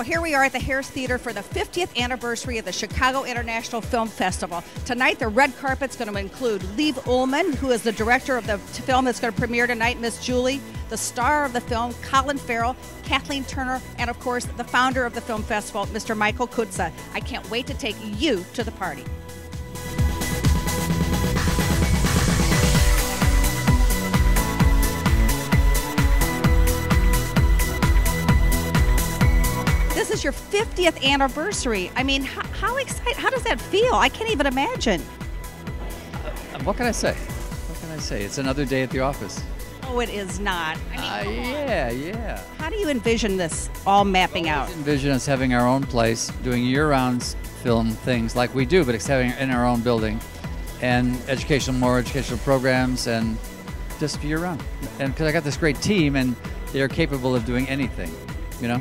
Well, here we are at the Harris Theater for the 50th anniversary of the Chicago International Film Festival. Tonight, the red carpet's going to include Liv Ullmann, who is the director of the film that's going to premiere tonight, Miss Julie, the star of the film, Colin Farrell, Kathleen Turner, and of course, the founder of the film festival, Mr. Michael Kutza. I can't wait to take you to the party. This is your 50th anniversary. I mean, how excited, how does that feel? I can't even imagine. What can I say? What can I say? It's another day at the office. Oh, it is not. I mean, yeah. How do you envision this all mapping out? I envision us having our own place, doing year-round film things like we do, but it's having it in our own building, and more educational programs, and just year-round. And because I got this great team, and they're capable of doing anything, you know?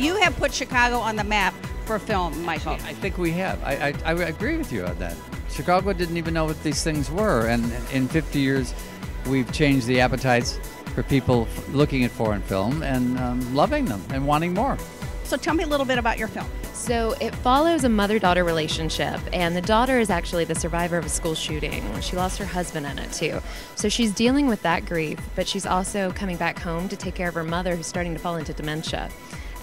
You have put Chicago on the map for film, Michael. I think we have. I agree with you on that. Chicago didn't even know what these things were, and in 50 years, we've changed the appetites for people looking at foreign film and loving them and wanting more. So tell me a little bit about your film. So it follows a mother-daughter relationship, and the daughter is actually the survivor of a school shooting. She lost her husband in it too. So she's dealing with that grief, but she's also coming back home to take care of her mother, who's starting to fall into dementia.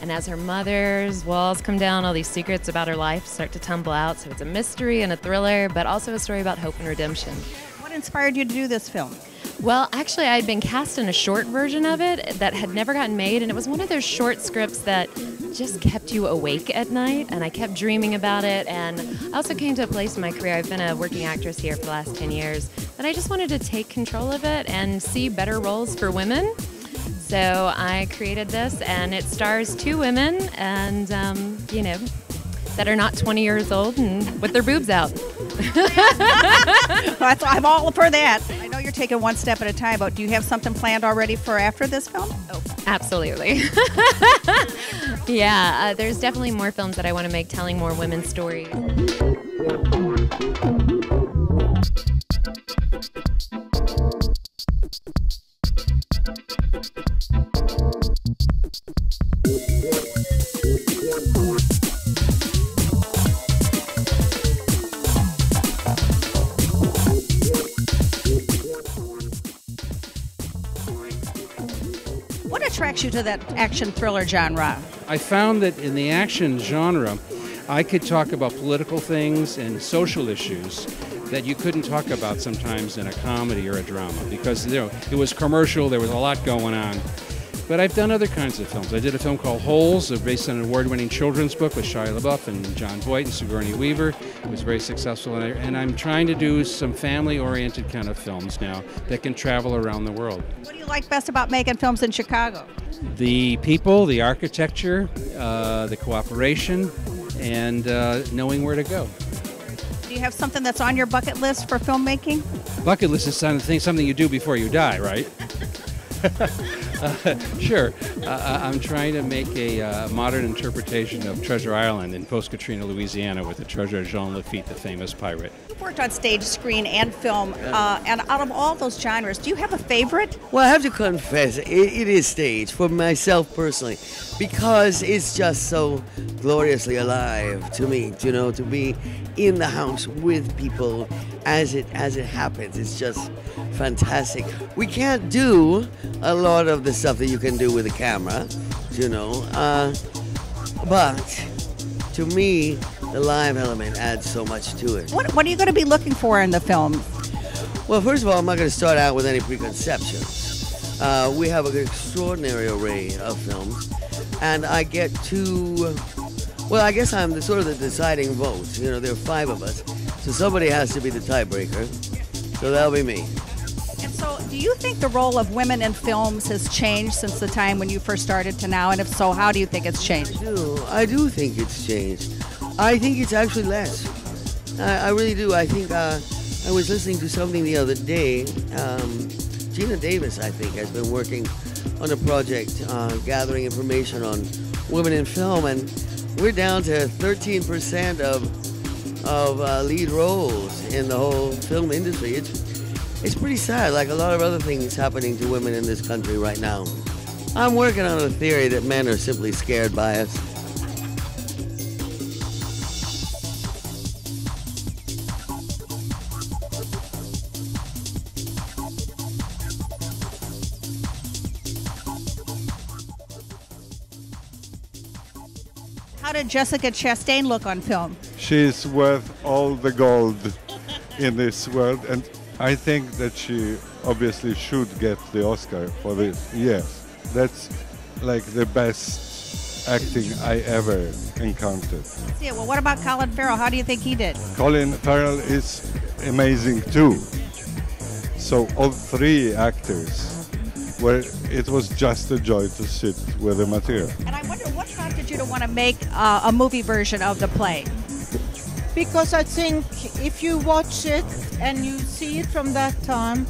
And as her mother's walls come down, all these secrets about her life start to tumble out. So it's a mystery and a thriller, but also a story about hope and redemption. What inspired you to do this film? Well, actually, I had been cast in a short version of it that had never gotten made, and it was one of those short scripts that just kept you awake at night, and I kept dreaming about it. And I also came to a place in my career, I've been a working actress here for the last 10 years, that I just wanted to take control of it and see better roles for women. So I created this, and it stars two women, and you know, that are not 20 years old and with their boobs out. I'm all for that. I know you're taking one step at a time, but do you have something planned already for after this film? Oh, absolutely. Yeah, there's definitely more films that I want to make telling more women's stories. What attracts you to that action thriller genre? I found that in the action genre, I could talk about political things and social issues that you couldn't talk about sometimes in a comedy or a drama because it was commercial, there was a lot going on. But I've done other kinds of films. I did a film called Holes, based on an award-winning children's book with Shia LaBeouf and John Voight and Sigourney Weaver. It was very successful, and I'm trying to do some family-oriented kind of films now that can travel around the world. What do you like best about making films in Chicago? The people, the architecture, the cooperation, and knowing where to go. Do you have something that's on your bucket list for filmmaking? Bucket list is something you do before you die, right? Sure. I'm trying to make a modern interpretation of Treasure Island in post-Katrina, Louisiana, with the treasure of Jean Lafitte, the famous pirate. You've worked on stage, screen, and film, and out of all those genres, do you have a favorite? Well, I have to confess, it is stage for myself personally, because it's just so gloriously alive to me, you know, to be in the house with people as it happens. It's just fantastic. We can't do a lot of the stuff that you can do with a camera, you know, but to me, the live element adds so much to it. What are you going to be looking for in the film? Well, first of all, I'm not going to start out with any preconceptions. We have an extraordinary array of films, and I get to, well, I guess I'm sort of the deciding vote. You know, there are 5 of us, so somebody has to be the tiebreaker, so that'll be me. And so, do you think the role of women in films has changed since the time when you first started to now? And if so, how do you think it's changed? I do think it's changed. I think it's actually less. I really do. I think I was listening to something the other day. Gina Davis, I think, has been working on a project gathering information on women in film, and we're down to 13% of lead roles in the whole film industry. It's pretty sad, like a lot of other things happening to women in this country right now. I'm working on a theory that men are simply scared by us. How did Jessica Chastain look on film? She's worth all the gold in this world, and I think that she obviously should get the Oscar for this. Yes, that's like the best acting I ever encountered. Yeah, well, what about Colin Farrell? How do you think he did? Colin Farrell is amazing too. So all three actors, where it was just a joy to sit with the material. And I wonder what prompted you to want to make a movie version of the play? Because I think if you watch it and you see it from that time,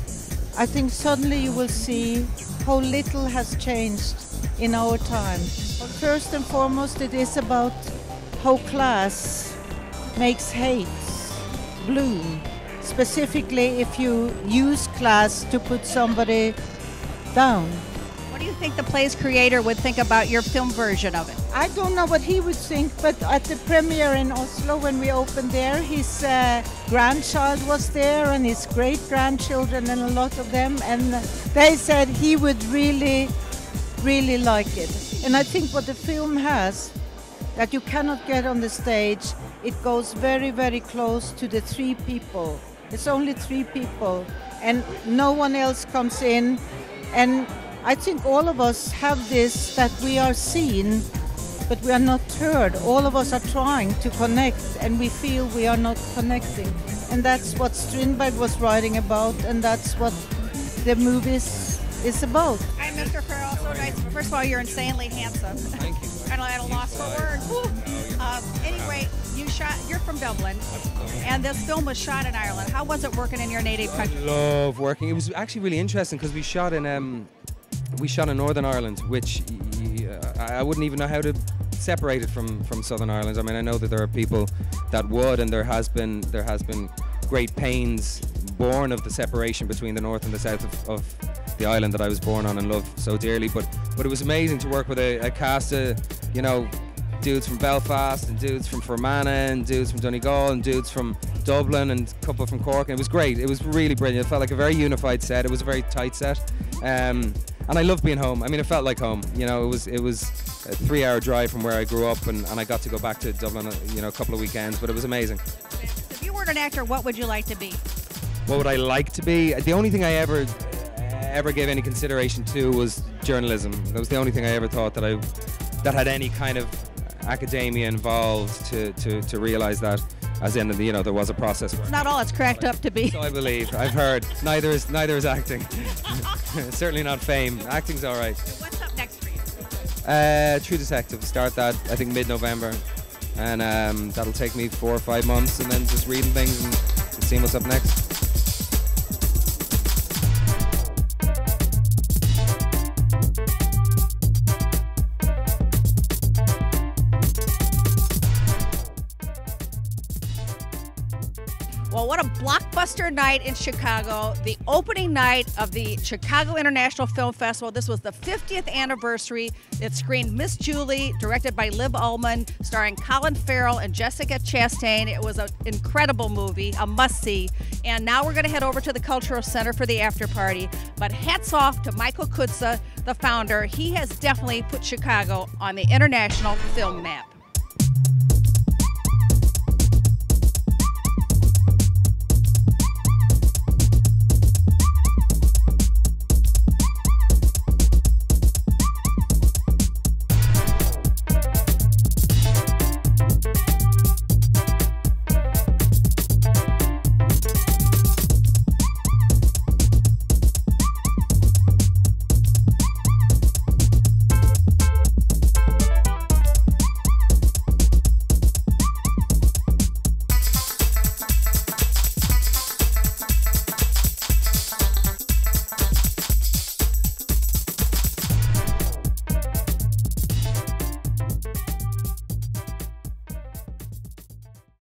I think suddenly you will see how little has changed in our time. But first and foremost, it is about how class makes hate bloom. Specifically, if you use class to put somebody down. What do you think the play's creator would think about your film version of it? I don't know what he would think, but at the premiere in Oslo, when we opened there, his grandchild was there and his great-grandchildren and a lot of them, and they said he would really, really like it. And I think what the film has that you cannot get on the stage, it goes very, very close to the three people. It's only three people, and no one else comes in. And I think all of us have this, that we are seen, but we are not heard. All of us are trying to connect, and we feel we are not connecting. And that's what Strindberg was writing about, and that's what the movie is about. Hi, Mr. Farrell. So nice. First of all, you're insanely handsome. Thank you. I'm at a loss for words. Anyway, you're from Dublin, and this film was shot in Ireland. How was it working in your native country? I love working. It was actually really interesting because we shot in Northern Ireland, which I wouldn't even know how to separate it from Southern Ireland. I mean, I know that there are people that would, and there has been great pains born of the separation between the north and the south of the island that I was born on and love so dearly. But it was amazing to work with a cast of, you know, dudes from Belfast and dudes from Fermanagh and dudes from Donegal and dudes from Dublin and a couple from Cork, and it was great. It was really brilliant. It felt like a very unified set. It was a very tight set, and I loved being home. I mean, it felt like home. You know, it was a 3-hour drive from where I grew up, and I got to go back to Dublin, you know, a couple of weekends, but it was amazing. If you weren't an actor, what would you like to be? What would I like to be? The only thing I ever gave any consideration to was journalism. That was the only thing I ever thought that had any kind of academia involved to realize that, as in, you know, there was a process. It's not all it's cracked up to be. So I believe. I've heard. Neither is acting. Certainly not fame. Acting's all right. What's up next for you? True Detective. Start that, I think, mid-November, and that'll take me 4 or 5 months, and then just reading things and seeing what's up next. Well, what a blockbuster night in Chicago. The opening night of the Chicago International Film Festival. This was the 50th anniversary. It screened Miss Julie, directed by Liv Ullmann, starring Colin Farrell and Jessica Chastain. It was an incredible movie, a must-see. And now we're going to head over to the Cultural Center for the after party. But hats off to Michael Kutza, the founder. He has definitely put Chicago on the international film map.